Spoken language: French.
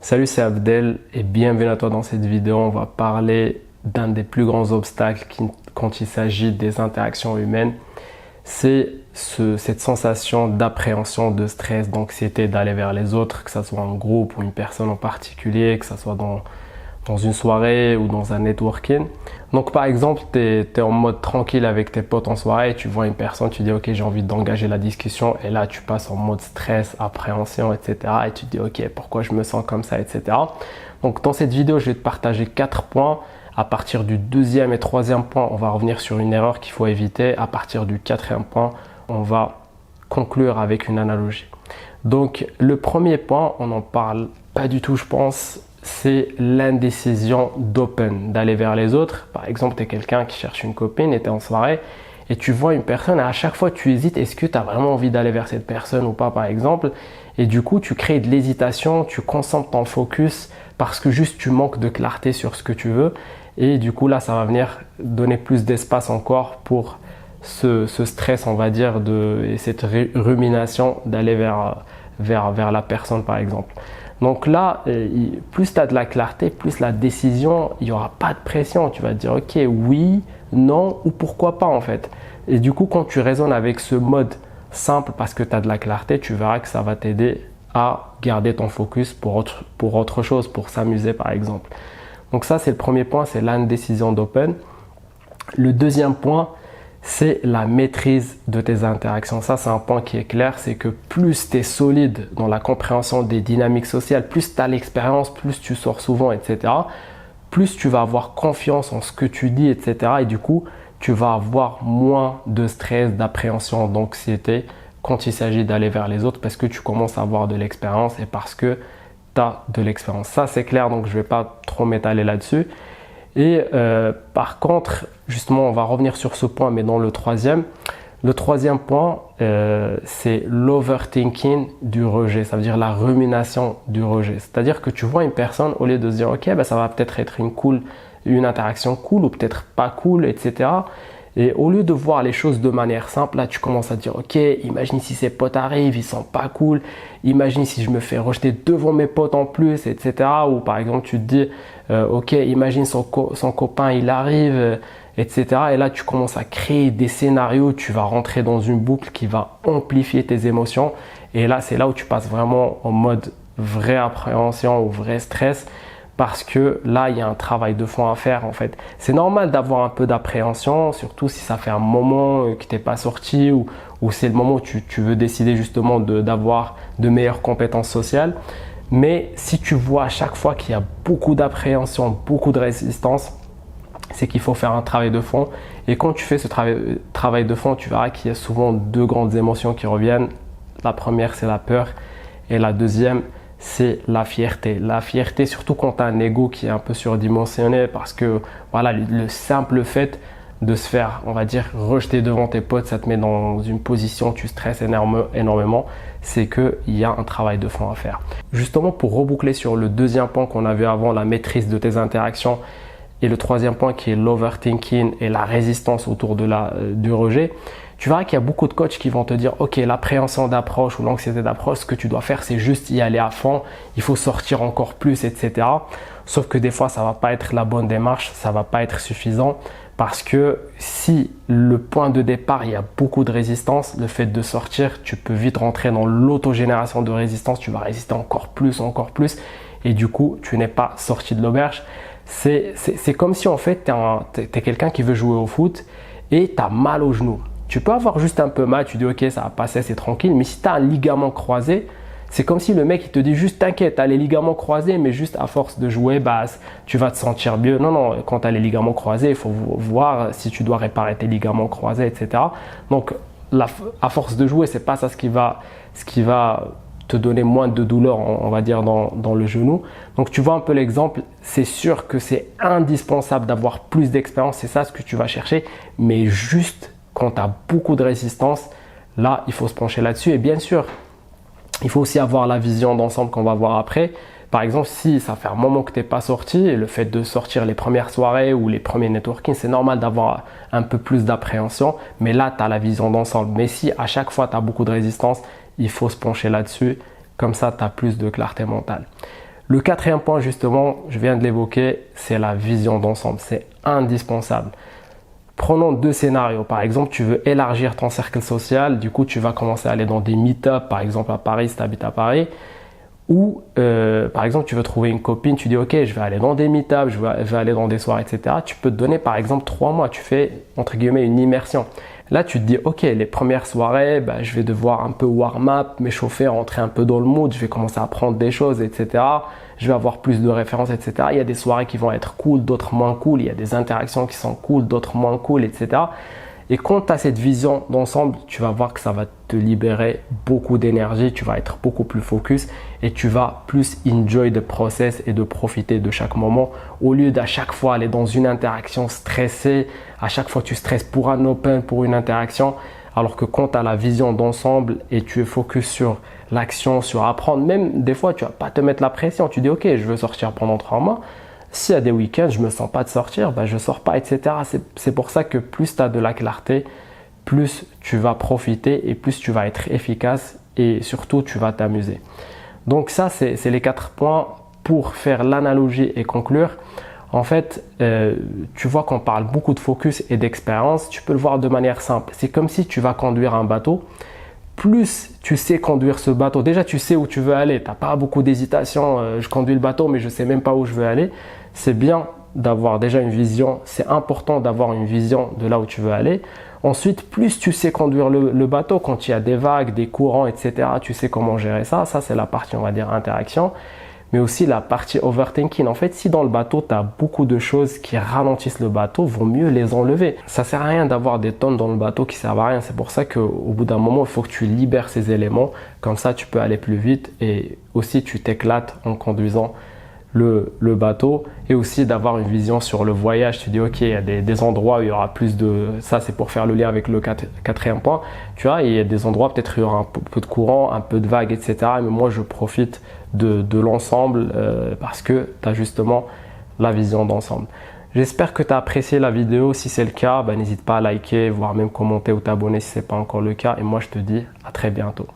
Salut, c'est Abdel et bienvenue à toi dans cette vidéo. On va parler d'un des plus grands obstacles quand il s'agit des interactions humaines. C'est cette sensation d'appréhension, de stress, d'anxiété d'aller vers les autres, que ce soit en groupe ou une personne en particulier, que ce soit dans une soirée ou dans un networking. Donc par exemple, tu es en mode tranquille avec tes potes en soirée, tu vois une personne, tu dis ok, j'ai envie d'engager la discussion, et là tu passes en mode stress, appréhension, etc. Et tu te dis ok, pourquoi je me sens comme ça, etc. Donc dans cette vidéo, je vais te partager 4 points. À partir du deuxième et troisième point, on va revenir sur une erreur qu'il faut éviter. À partir du quatrième point, on va conclure avec une analogie. Donc le premier point, on n'en parle pas du tout, je pense, c'est l'indécision d'open, d'aller vers les autres. Par exemple, tu es quelqu'un qui cherche une copine et tu es en soirée et tu vois une personne et à chaque fois tu hésites, est-ce que tu as vraiment envie d'aller vers cette personne ou pas, par exemple. Et du coup, tu crées de l'hésitation, tu concentres ton focus parce que juste tu manques de clarté sur ce que tu veux. Et du coup, là, ça va venir donner plus d'espace encore pour ce stress, on va dire, et cette rumination d'aller vers la personne, par exemple. Donc là, plus tu as de la clarté, plus la décision, il n'y aura pas de pression. Tu vas te dire, ok, oui, non ou pourquoi pas en fait. Et du coup, quand tu raisonnes avec ce mode simple parce que tu as de la clarté, tu verras que ça va t'aider à garder ton focus pour autre chose, pour s'amuser par exemple. Donc ça, c'est le premier point, c'est l'indécision d'open. Le deuxième point, c'est la maîtrise de tes interactions. Ça, c'est un point qui est clair, c'est que plus tu es solide dans la compréhension des dynamiques sociales, plus tu as l'expérience, plus tu sors souvent, etc., plus tu vas avoir confiance en ce que tu dis, etc. Et du coup, tu vas avoir moins de stress, d'appréhension, d'anxiété quand il s'agit d'aller vers les autres parce que tu commences à avoir de l'expérience et parce que tu as de l'expérience. Ça, c'est clair, donc je ne vais pas trop m'étaler là-dessus. Et par contre, justement, on va revenir sur ce point, mais dans le troisième. Le troisième point, c'est l'overthinking du rejet. Ça veut dire la rumination du rejet. C'est-à-dire que tu vois une personne, au lieu de se dire, ok, ça va peut-être être une interaction cool ou peut-être pas cool, etc. Et au lieu de voir les choses de manière simple, là, tu commences à te dire, ok, imagine si ses potes arrivent, ils sont pas cool. Imagine si je me fais rejeter devant mes potes en plus, etc. Ou par exemple, tu te dis, ok, imagine son copain, il arrive, etc. Et là, tu commences à créer des scénarios, tu vas rentrer dans une boucle qui va amplifier tes émotions. Et là, c'est là où tu passes vraiment en mode vraie appréhension ou vrai stress. Parce que là, il y a un travail de fond à faire en fait. C'est normal d'avoir un peu d'appréhension, surtout si ça fait un moment que tu n'es pas sorti ou c'est le moment où tu veux décider justement d'avoir de meilleures compétences sociales. Mais si tu vois à chaque fois qu'il y a beaucoup d'appréhension, beaucoup de résistance, c'est qu'il faut faire un travail de fond. Et quand tu fais ce travail de fond, tu verras qu'il y a souvent deux grandes émotions qui reviennent. La première, c'est la peur et la deuxième, c'est la fierté. La fierté, surtout quand tu as un ego qui est un peu surdimensionné parce que voilà, le simple fait de se faire, on va dire, rejeter devant tes potes, ça te met dans une position où tu stresses énormément. C'est qu'il y a un travail de fond à faire. Justement, pour reboucler sur le deuxième point qu'on a vu avant, la maîtrise de tes interactions, et le troisième point qui est l'overthinking et la résistance autour du rejet, tu verras qu'il y a beaucoup de coachs qui vont te dire ok, l'appréhension d'approche ou l'anxiété d'approche, ce que tu dois faire, c'est juste y aller à fond, il faut sortir encore plus, etc. Sauf que des fois, ça ne va pas être la bonne démarche, ça ne va pas être suffisant parce que si le point de départ, il y a beaucoup de résistance, le fait de sortir, tu peux vite rentrer dans l'autogénération de résistance, tu vas résister encore plus et du coup, tu n'es pas sorti de l'auberge. C'est comme si en fait, tu es quelqu'un qui veut jouer au foot et tu as mal au genou. Tu peux avoir juste un peu mal, tu dis ok, ça va passer, c'est tranquille. Mais si tu as un ligament croisé, c'est comme si le mec il te dit juste t'inquiète, tu as les ligaments croisés, mais juste à force de jouer, tu vas te sentir mieux. Non, quand tu as les ligaments croisés, il faut voir si tu dois réparer tes ligaments croisés, etc. Donc à force de jouer, c'est pas ça ce qui va te donner moins de douleur, on va dire, dans le genou. Donc tu vois un peu l'exemple, c'est sûr que c'est indispensable d'avoir plus d'expérience, c'est ça ce que tu vas chercher, mais juste quand tu as beaucoup de résistance, là, il faut se pencher là-dessus. Et bien sûr, il faut aussi avoir la vision d'ensemble qu'on va voir après. Par exemple, si ça fait un moment que tu n'es pas sorti, et le fait de sortir les premières soirées ou les premiers networking, c'est normal d'avoir un peu plus d'appréhension, mais là, tu as la vision d'ensemble. Mais si à chaque fois, tu as beaucoup de résistance, il faut se pencher là-dessus. Comme ça, tu as plus de clarté mentale. Le quatrième point, justement, je viens de l'évoquer, c'est la vision d'ensemble. C'est indispensable. Prenons deux scénarios. Par exemple, tu veux élargir ton cercle social. Du coup, tu vas commencer à aller dans des meet-up, par exemple à Paris, si tu habites à Paris. Ou, par exemple, tu veux trouver une copine. Tu dis, OK, je vais aller dans des meet-up, je vais aller dans des soirées, etc. Tu peux te donner, par exemple, 3 mois. Tu fais, entre guillemets, une immersion. Là, tu te dis, OK, les premières soirées, je vais devoir un peu warm-up, m'échauffer, rentrer un peu dans le mood. Je vais commencer à apprendre des choses, etc. Je vais avoir plus de références, etc. Il y a des soirées qui vont être cool, d'autres moins cool. Il y a des interactions qui sont cool, d'autres moins cool, etc. Et quand tu as cette vision d'ensemble, tu vas voir que ça va te libérer beaucoup d'énergie, tu vas être beaucoup plus focus et tu vas plus enjoy the process et de profiter de chaque moment au lieu d'à chaque fois aller dans une interaction stressée, à chaque fois tu stresses pour un open, pour une interaction, alors que quand tu as la vision d'ensemble et tu es focus sur l'action, sur apprendre, même des fois tu vas pas te mettre la pression, tu dis ok, je veux sortir pendant 3 mois. S'il y a des week-ends, je ne me sens pas de sortir, je ne sors pas, etc. C'est pour ça que plus tu as de la clarté, plus tu vas profiter et plus tu vas être efficace et surtout tu vas t'amuser. Donc ça, c'est les 4 points pour faire l'analogie et conclure. En fait, tu vois qu'on parle beaucoup de focus et d'expérience. Tu peux le voir de manière simple. C'est comme si tu vas conduire un bateau. Plus tu sais conduire ce bateau, déjà tu sais où tu veux aller, tu n'as pas beaucoup d'hésitation, je conduis le bateau mais je ne sais même pas où je veux aller. C'est bien d'avoir déjà une vision, c'est important d'avoir une vision de là où tu veux aller. Ensuite, plus tu sais conduire le bateau, quand il y a des vagues, des courants, etc., tu sais comment gérer ça. Ça, c'est la partie, on va dire, interaction. Mais aussi la partie overthinking. En fait, si dans le bateau, tu as beaucoup de choses qui ralentissent le bateau, vaut mieux les enlever. Ça sert à rien d'avoir des tonnes dans le bateau qui servent à rien. C'est pour ça qu'au bout d'un moment, il faut que tu libères ces éléments. Comme ça, tu peux aller plus vite et aussi tu t'éclates en conduisant le bateau et aussi d'avoir une vision sur le voyage. Tu dis ok, il y a des endroits où il y aura plus de... Ça, c'est pour faire le lien avec le quatrième point. Tu vois, il y a des endroits, peut-être il y aura un peu de courant, un peu de vagues, etc. Mais moi, je profite de l'ensemble parce que tu as justement la vision d'ensemble. J'espère que tu as apprécié la vidéo. Si c'est le cas, n'hésite pas à liker, voire même commenter ou t'abonner si ce n'est pas encore le cas. Et moi, je te dis à très bientôt.